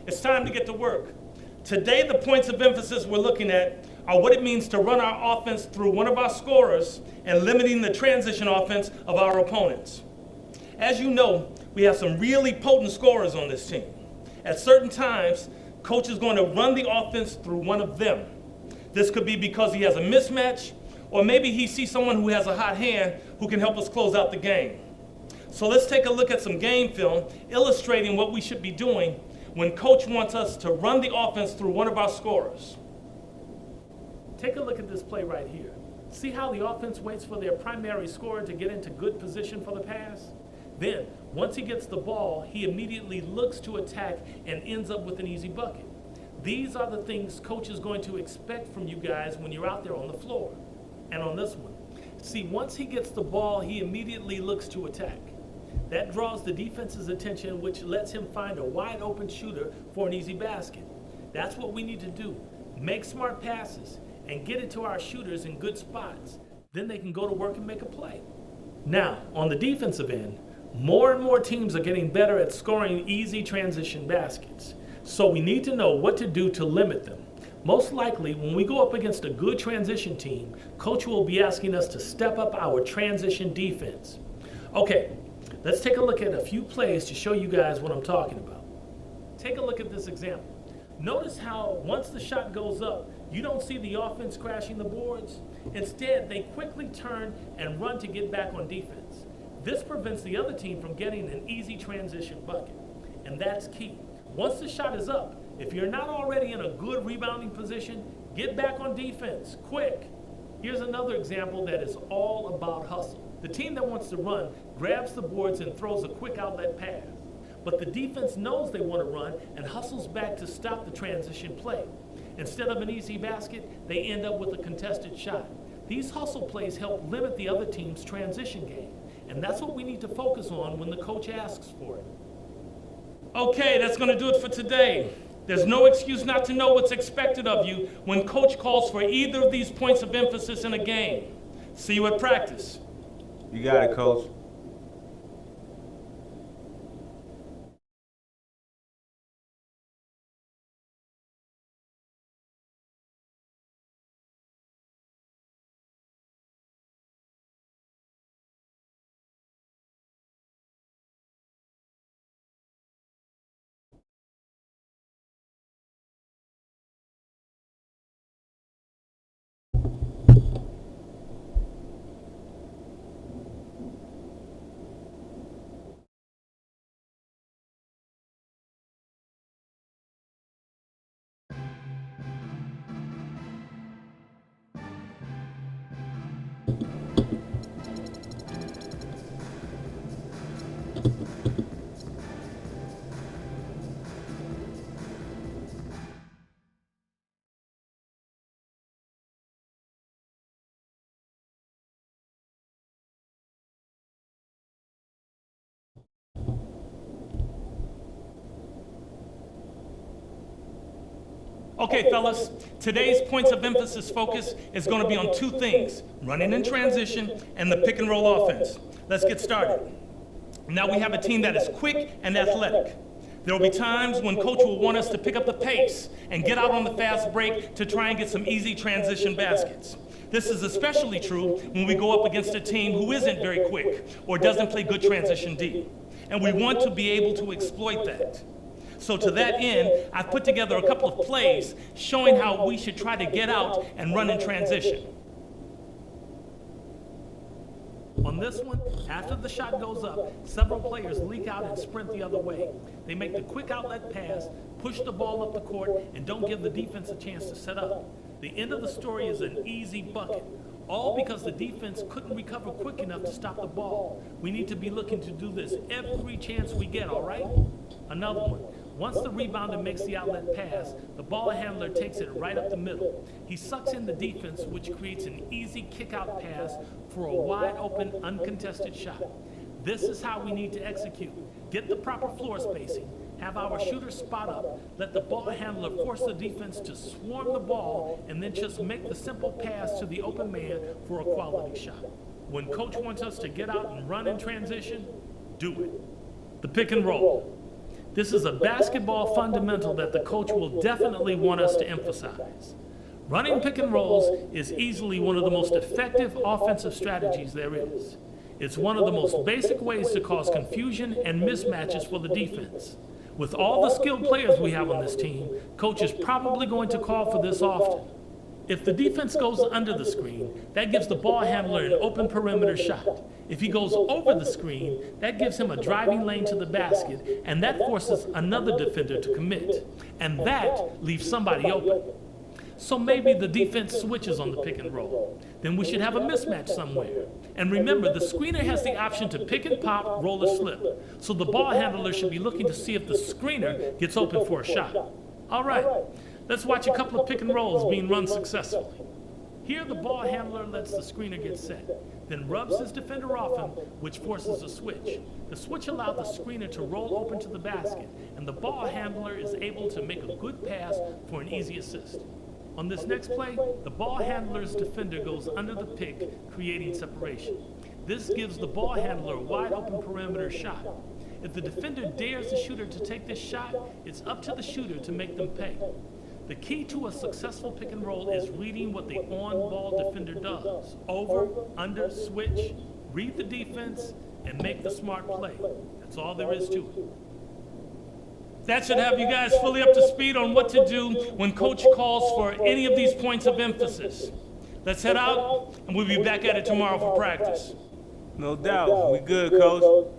It's time to get to work. Today, the points of emphasis we're looking at are what it means to run our offense through one of our scorers and limiting the transition offense of our opponents. As you know, we have some really potent scorers on this team. At certain times, coach is going to run the offense through one of them. This could be because he has a mismatch, or maybe he sees someone who has a hot hand who can help us close out the game. So let's take a look at some game film illustrating what we should be doing when coach wants us to run the offense through one of our scorers. Take a look at this play right here. See how the offense waits for their primary scorer to get into good position for the pass? Then, once he gets the ball, he immediately looks to attack and ends up with an easy bucket. These are the things coach is going to expect from you guys when you're out there on the floor. And on this one, see, once he gets the ball, he immediately looks to attack. That draws the defense's attention, which lets him find a wide open shooter for an easy basket. That's what we need to do. Make smart passes and get it to our shooters in good spots. Then they can go to work and make a play. Now, on the defensive end, more and more teams are getting better at scoring easy transition baskets. So we need to know what to do to limit them. Most likely, when we go up against a good transition team, coach will be asking us to step up our transition defense. Okay, let's take a look at a few plays to show you guys what I'm talking about. Take a look at this example. Notice how once the shot goes up, you don't see the offense crashing the boards. Instead, they quickly turn and run to get back on defense. This prevents the other team from getting an easy transition bucket. And that's key. Once the shot is up, if you're not already in a good rebounding position, get back on defense, quick. Here's another example that is all about hustle. The team that wants to run grabs the boards and throws a quick outlet pass. But the defense knows they want to run and hustles back to stop the transition play. Instead of an easy basket, they end up with a contested shot. These hustle plays help limit the other team's transition game. And that's what we need to focus on when the coach asks for it. Okay, that's going to do it for today. There's no excuse not to know what's expected of you when coach calls for either of these points of emphasis in a game. See you at practice. You got it, coach. Okay, fellas, today's points of emphasis focus is going to be on two things, running in transition and the pick and roll offense. Let's get started. Now we have a team that is quick and athletic. There will be times when coach will want us to pick up the pace and get out on the fast break to try and get some easy transition baskets. This is especially true when we go up against a team who isn't very quick or doesn't play good transition D. And we want to be able to exploit that. So to that end, I've put together a couple of plays showing how we should try to get out and run in transition. On this one, after the shot goes up, several players leak out and sprint the other way. They make the quick outlet pass, push the ball up the court, and don't give the defense a chance to set up. The end of the story is an easy bucket, all because the defense couldn't recover quick enough to stop the ball. We need to be looking to do this every chance we get, all right? Another one. Once the rebounder makes the outlet pass, the ball handler takes it right up the middle. He sucks in the defense, which creates an easy kick-out pass for a wide-open, uncontested shot. This is how we need to execute. Get the proper floor spacing, have our shooters spot up, let the ball handler force the defense to swarm the ball, and then just make the simple pass to the open man for a quality shot. When coach wants us to get out and run in transition, do it. The pick and roll. This is a basketball fundamental that the coach will definitely want us to emphasize. Running pick and rolls is easily one of the most effective offensive strategies there is. It's one of the most basic ways to cause confusion and mismatches for the defense. With all the skilled players we have on this team, coach is probably going to call for this often. If the defense goes under the screen, that gives the ball handler an open perimeter shot. If he goes over the screen, that gives him a driving lane to the basket, and that forces another defender to commit. And that leaves somebody open. So maybe the defense switches on the pick and roll. Then we should have a mismatch somewhere. And remember, the screener has the option to pick and pop, roll or slip. So the ball handler should be looking to see if the screener gets open for a shot. All right, let's watch a couple of pick and rolls being run successfully. Here the ball handler lets the screener get set, then rubs his defender off him, which forces a switch. The switch allowed the screener to roll open to the basket, and the ball handler is able to make a good pass for an easy assist. On this next play, the ball handler's defender goes under the pick, creating separation. This gives the ball handler a wide open perimeter shot. If the defender dares the shooter to take this shot, it's up to the shooter to make them pay. The key to a successful pick and roll is reading what the on-ball defender does. Over, under, switch, read the defense, and make the smart play. That's all there is to it. That should have you guys fully up to speed on what to do when coach calls for any of these points of emphasis. Let's head out, and we'll be back at it tomorrow for practice. No doubt. We good, coach.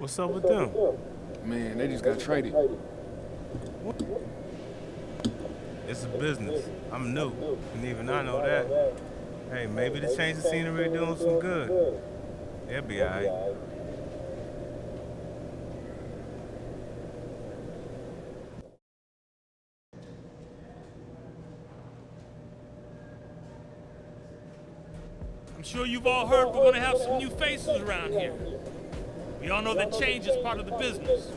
What's up with them? Man, they just got traded. It's a business. I'm new, and even I know that. Hey, maybe the change of scenery doing some good. They'll be all right. I'm sure you've all heard we're going to have some new faces around here. We all know that change is part of the business.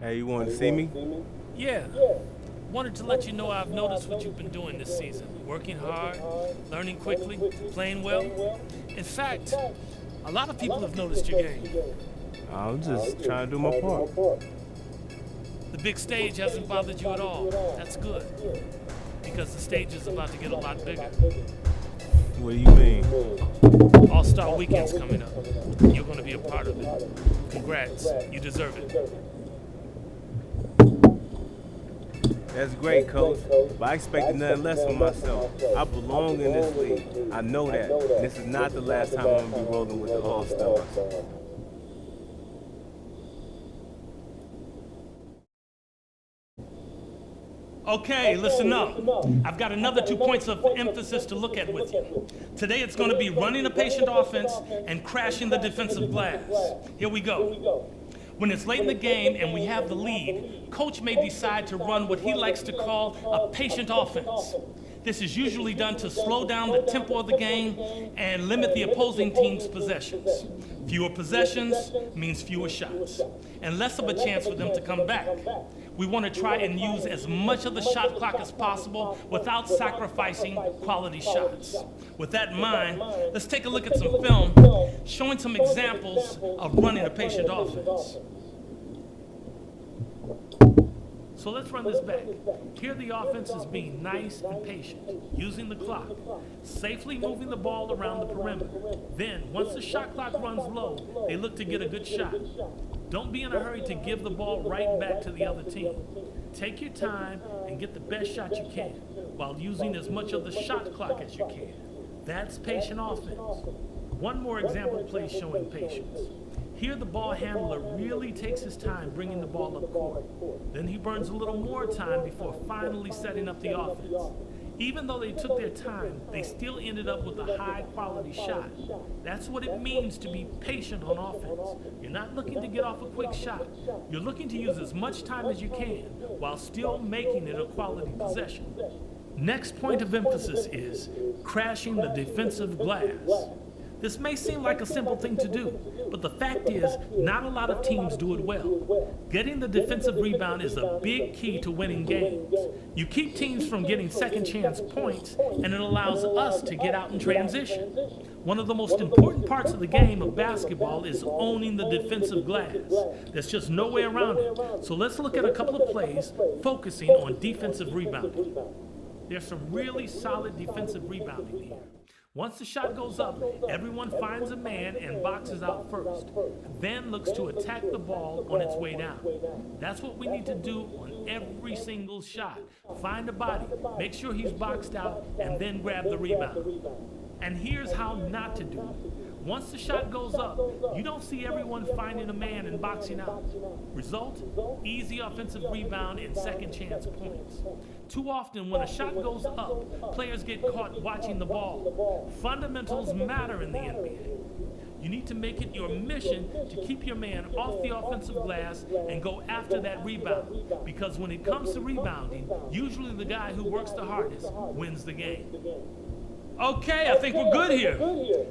Hey, you want to see me? Yeah. Wanted to let you know I've noticed what you've been doing this season. Working hard, learning quickly, playing well. In fact, a lot of people have noticed your game. I'm just trying to do my part. The big stage hasn't bothered you at all. That's good. Because the stage is about to get a lot bigger. What do you mean? All-Star Weekend's coming up. You're going to be a part of it. Congrats. You deserve it. That's great, Coach. But I expected nothing less from myself. I belong in this league. I know that. And this is not the last time I'm going to be rolling with the All-Stars. Okay, listen up. I've got another 2 points of emphasis to look at with you. Today it's going to be running a patient offense and crashing the defensive glass. Here we go. When it's late in the game and we have the lead, coach may decide to run what he likes to call a patient offense. This is usually done to slow down the tempo of the game and limit the opposing team's possessions. Fewer possessions means fewer shots, and less of a chance for them to come back. We want to try and use as much of the shot clock as possible without sacrificing quality shots. With that in mind, let's take a look at some film showing some examples of running a patient offense. So let's run this back. Here the offense is being nice and patient, using the clock, safely moving the ball around the perimeter. Then, once the shot clock runs low, they look to get a good shot. Don't be in a hurry to give the ball right back to the other team. Take your time and get the best shot you can, while using as much of the shot clock as you can. That's patient offense. One more example play showing patience. Here the ball handler really takes his time bringing the ball up court. Then he burns a little more time before finally setting up the offense. Even though they took their time, they still ended up with a high-quality shot. That's what it means to be patient on offense. You're not looking to get off a quick shot. You're looking to use as much time as you can while still making it a quality possession. Next point of emphasis is crashing the defensive glass. This may seem like a simple thing to do, but the fact is, not a lot of teams do it well. Getting the defensive rebound is a big key to winning games. You keep teams from getting second chance points, and it allows us to get out in transition. One of the most important parts of the game of basketball is owning the defensive glass. There's just no way around it. So let's look at a couple of plays focusing on defensive rebounding. There's some really solid defensive rebounding here. Once the shot goes up, everyone finds a man and boxes out first, then looks to attack the ball on its way down. That's what we need to do on every single shot. Find a body, make sure he's boxed out, and then grab the rebound. And here's how not to do it. Once the shot goes up, you don't see everyone finding a man and boxing out. Result? Easy offensive rebound and second chance points. Too often when a shot goes up, players get caught watching the ball. Fundamentals matter in the NBA. You need to make it your mission to keep your man off the offensive glass and go after that rebound. Because when it comes to rebounding, usually the guy who works the hardest wins the game. Okay, I think we're good here.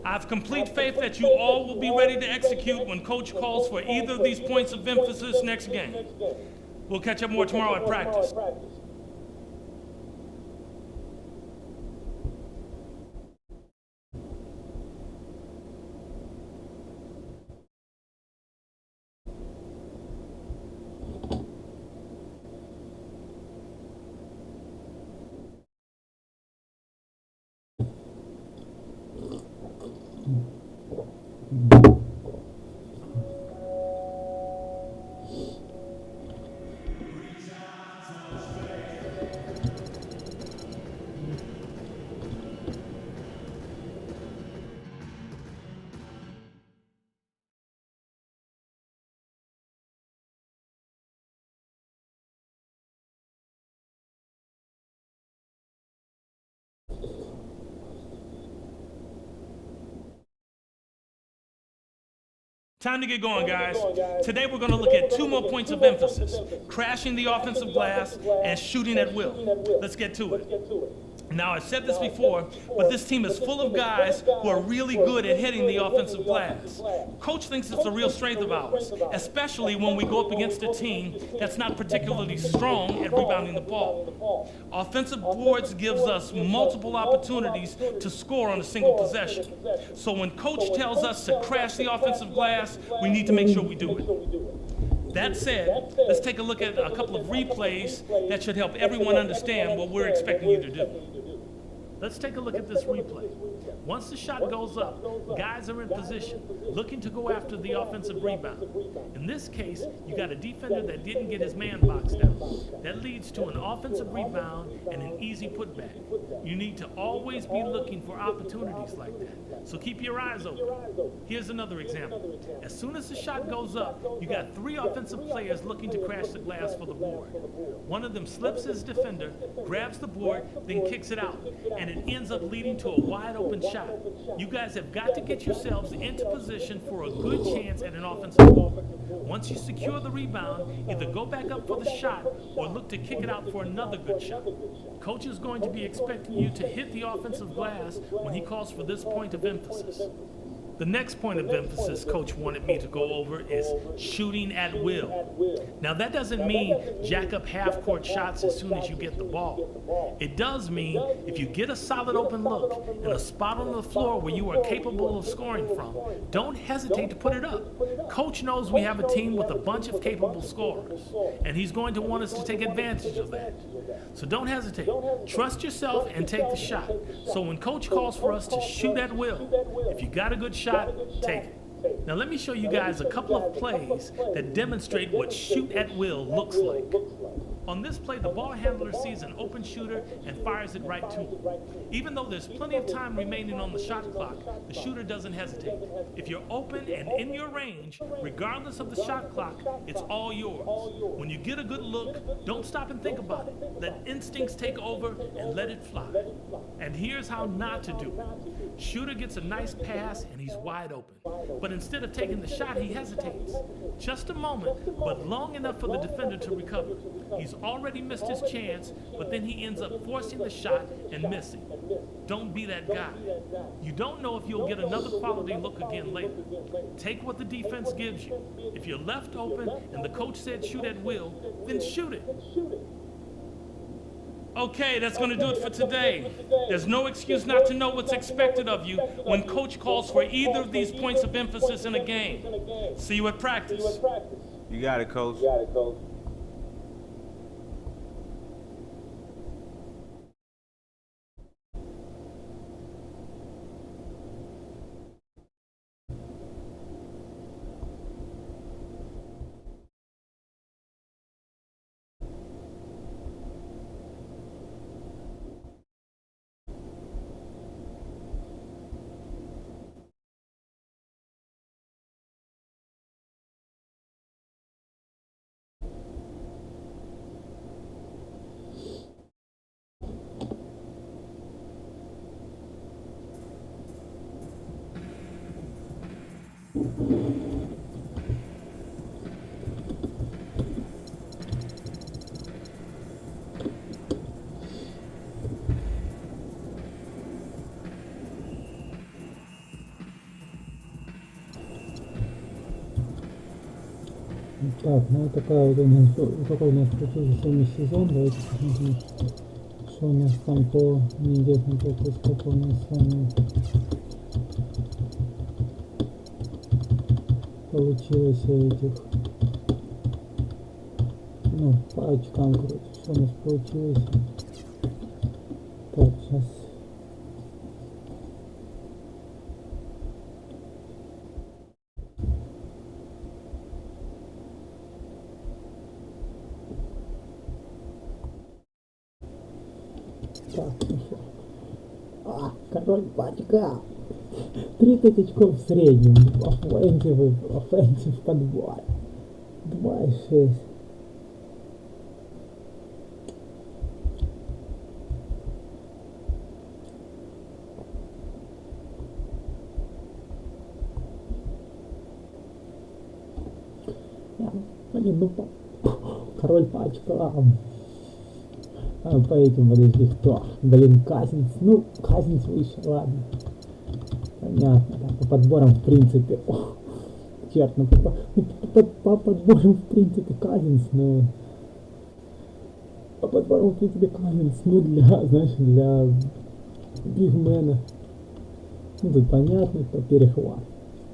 I have complete faith that you all will be ready to execute when coach calls for either of these points of emphasis next game. We'll catch up more tomorrow at practice. Time to get going, guys. Today we're going to look at 2 more points of emphasis: crashing the offensive glass and shooting at will. Let's get to it. Now, I've said this before, but this team is full of guys who are really good at hitting the offensive glass. Coach thinks it's a real strength of ours, especially when we go up against a team that's not particularly strong at rebounding the ball. Offensive boards gives us multiple opportunities to score on a single possession. So when Coach tells us to crash the offensive glass, we need to make sure we do it. That said, let's take a look at a couple of replays that should help everyone understand what we're expecting you to do. Let's take a look at this replay. Once the shot goes up, guys are in position, looking to go after the offensive rebound. In this case, you got a defender that didn't get his man boxed out. That leads to an offensive rebound and an easy putback. You need to always be looking for opportunities like that. So keep your eyes open. Here's another example. As soon as the shot goes up, you got 3 offensive players looking to crash the glass for the board. One of them slips his defender, grabs the board, then kicks it out, and it ends up leading to a wide open shot. You guys have got to get yourselves into position for a good chance at an offensive ball. Once you secure the rebound, either go back up for the shot or look to kick it out for another good shot. Coach is going to be expecting you to hit the offensive glass when he calls for this point of emphasis. The next point of emphasis Coach wanted me to go over is shooting at will. Now that doesn't mean jack up half-court shots as soon as you get the ball. It does mean if you get a solid open look and a spot on the floor where you are capable of scoring from, don't hesitate to put it up. Coach knows we have a team with a bunch of capable scorers, and he's going to want us to take advantage of that. So don't hesitate. Trust yourself and take the shot. So when Coach calls for us to shoot at will, if you got a good shot, take it. Now let me show you guys a couple of plays that demonstrate what shoot at will looks like. On this play, the ball handler sees an open shooter and fires it right to him. Even though there's plenty of time remaining on the shot clock, the shooter doesn't hesitate. If you're open and in your range, regardless of the shot clock, it's all yours. When you get a good look, don't stop and think about it. Let instincts take over and let it fly. And here's how not to do it. Shooter gets a nice pass and he's wide open. But instead of taking the shot, he hesitates. Just a moment, but long enough for the defender to recover. He's already missed his chance, but then he ends up forcing the shot and missing. Don't be that guy. You don't know if you'll get another quality look again later. Take what the defense gives you. If you're left open and the coach said shoot at will, then shoot it. Okay, that's going to do it for today. There's no excuse not to know what's expected of you when Coach calls for either of these points of emphasis in a game. See you at practice. You got it, Coach. Так, ну такая вот у нас, такой у нас получился сегодня сезон. Давайте посмотрим, что у нас там по неизвестно сколько у нас с вами получилось этих, ну, по очкам, короче, что у нас получилось. Так, сейчас. Так, ну что? Король пачка. 30 очков в среднем. Офенсив подбор. 2,6. Король пачка. А по этим, подожди, кто? Блин, Казинц. Ну, Казинц выше, ладно. Понятно, так, по подборам в принципе. Ох, черт, ну по подборам в принципе Казинц, но... По подборам в принципе Казинц, ну для, знаешь, для бигмена. Ну тут понятно, кто перехват.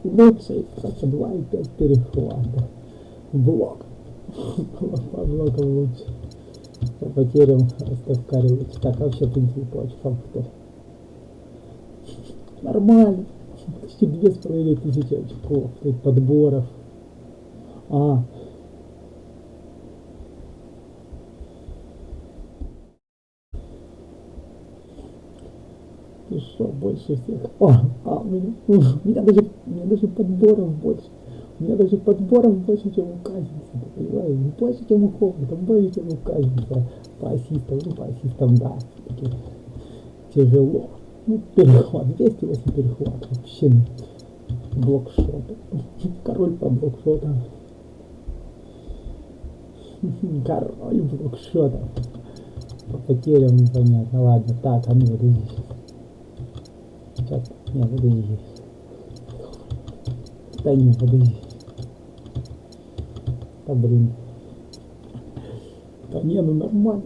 Лучший, кстати, 2,5 перехвата. Блок. По блокам лучше. По потерям Стеф Карри лучше. Так, вообще, в принципе, по очкам кто? Нормально. Почти 2500 очков. Тут подборов. Ты что, больше всех? У меня даже подборов больше. У меня даже подборов больше, чем у Казинца, ты понимаешь? Не больше, чем у Ховарда, больше, чем у Казинца. По ассистам, да, все-таки тяжело. Ну, перехват, 208 перехват, вообще блокшоты. Король по блокшотам. Король блокшотов. По потерям непонятно. Ладно, так, а ну подожди. Сейчас, не, подожди. Да не, подожди. Да блин. Да не, ну нормально.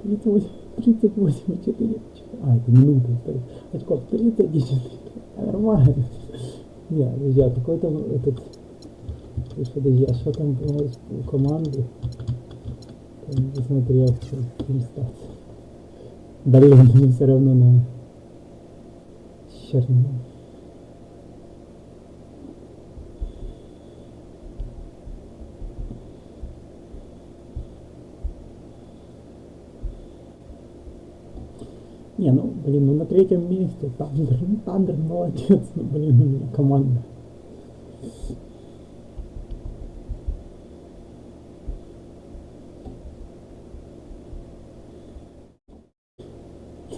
38,4. Это минуты. Очков 34. Нормально. Не, друзья, какой-то этот... Подожди, а что там у команды? Я не посмотрел, что стать. Блин, мне все равно на... Черт. Не, ну, блин, ну на третьем месте Тандер молодец, ну, блин, у меня команда.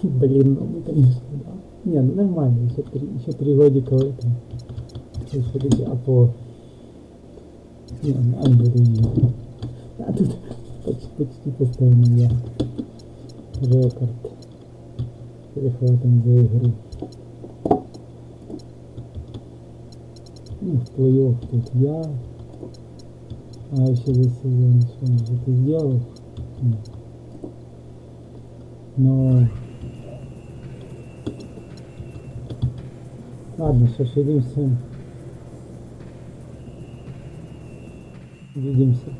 Блин, ну мы, конечно, да. Не, ну нормально, еще три годика в этом. Еще а по... Не, надо было. А тут почти постоянно я. Рекорд. Перехватом за игру. Ну, в плей-офф тут я. А еще за сезон что-нибудь ты сделал? Нет. Но... Ладно, что ж, увидимся.